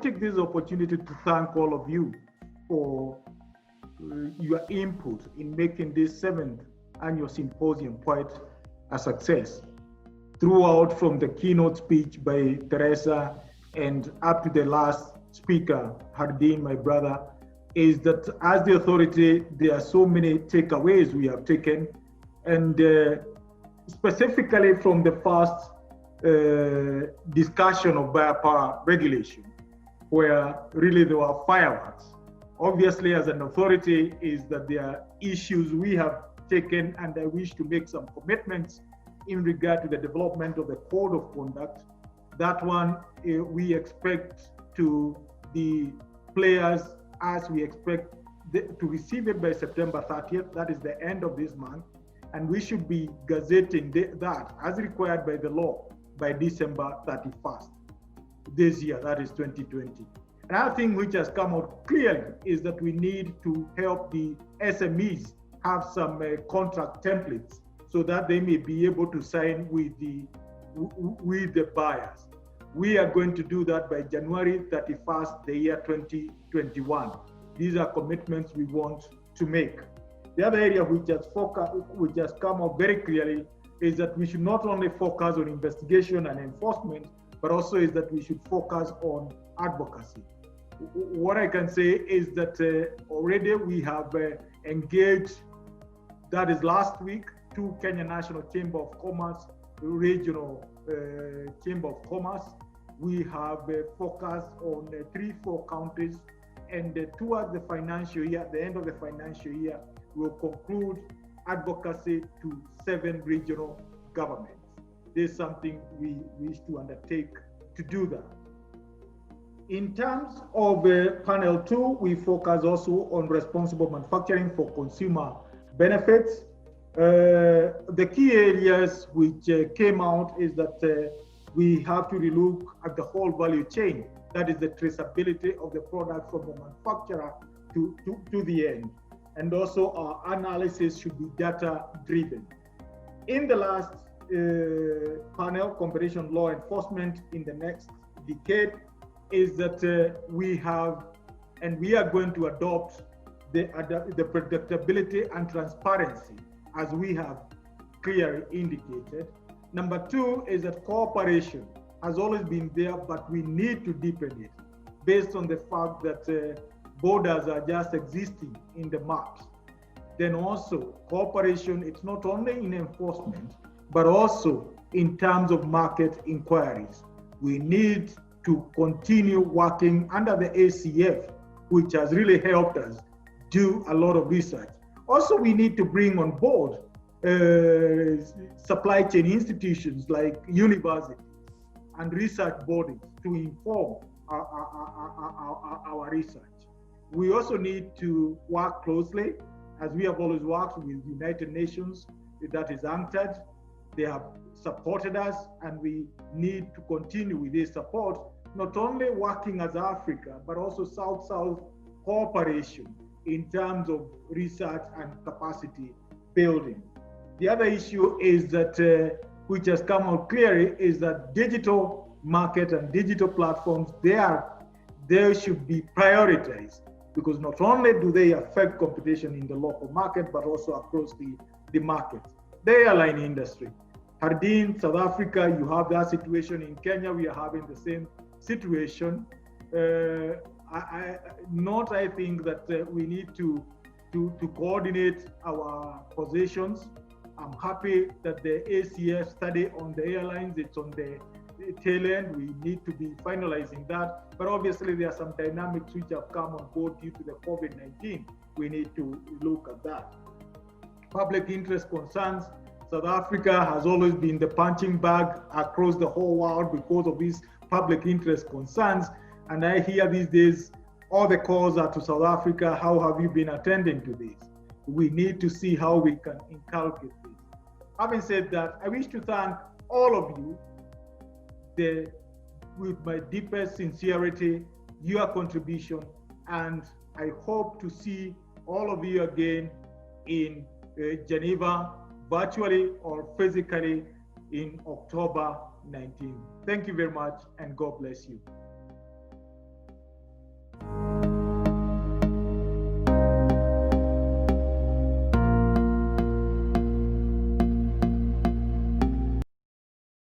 take this opportunity to thank all of you for your input in making this 7th annual symposium quite a success. Throughout, from the keynote speech by Teresa and up to the last speaker, Hardin, my brother, is that as the authority, there are so many takeaways we have taken, and specifically from the first discussion of biopower regulation, where really there were fireworks. Obviously, as an authority, is that there are issues we have taken, and I wish to make some commitments in regard to the development of the code of conduct. That one, we expect to the players, as we expect to receive it by September 30th, that is the end of this month, and we should be gazetting that as required by the law by December 31st this year, that is 2020. Another thing which has come out clearly is that we need to help the SMEs have some contract templates so that they may be able to sign with the buyers. We are going to do that by January 31st, the year 2021. These are commitments we want to make. The other area which has come out very clearly is that we should not only focus on investigation and enforcement, but also is that we should focus on advocacy. What I can say is that already we have engaged, that is last week, 2 Kenya National Chamber of Commerce, regional Chamber of Commerce. We have focused on 3-4 countries, and towards the financial year, at the end of the financial year, we'll conclude advocacy to 7 regional governments. This is something we wish to undertake to do that. In terms of panel 2, we focus also on responsible manufacturing for consumer benefits. The key areas which came out is that we have to relook at the whole value chain. That is the traceability of the product from the manufacturer to the end. And also our analysis should be data driven. In the last panel, competition law enforcement in the next decade, is that we are going to adopt the predictability and transparency as we have clearly indicated. Number 2 is that cooperation has always been there, but we need to deepen it based on the fact that borders are just existing in the maps. Then also cooperation, it's not only in enforcement, but also in terms of market inquiries. We need to continue working under the ACF, which has really helped us do a lot of research. Also, we need to bring on board supply chain institutions like universities and research bodies to inform our research. We also need to work closely, as we have always worked with United Nations, that is UNCTAD. They have supported us, and we need to continue with this support, not only working as Africa, but also South-South cooperation in terms of research and capacity building. The other issue is that, which has come out clearly, is that digital market and digital platforms, they should be prioritized, because not only do they affect competition in the local market, but also across the market. The airline industry. Hardin, South Africa, you have that situation. In Kenya, we are having the same situation. I think that we need to coordinate our positions. I'm happy that the ACF study on the airlines, it's on the tail end. We need to be finalizing that. But obviously, there are some dynamics which have come on board due to the COVID-19. We need to look at that. Public interest concerns. South Africa has always been the punching bag across the whole world because of these public interest concerns. And I hear these days, all the calls are to South Africa. How have you been attending to this? We need to see how we can inculcate this. Having said that, I wish to thank all of you with my deepest sincerity, your contribution, and I hope to see all of you again in Geneva, virtually or physically, in October 19. Thank you very much, and God bless you.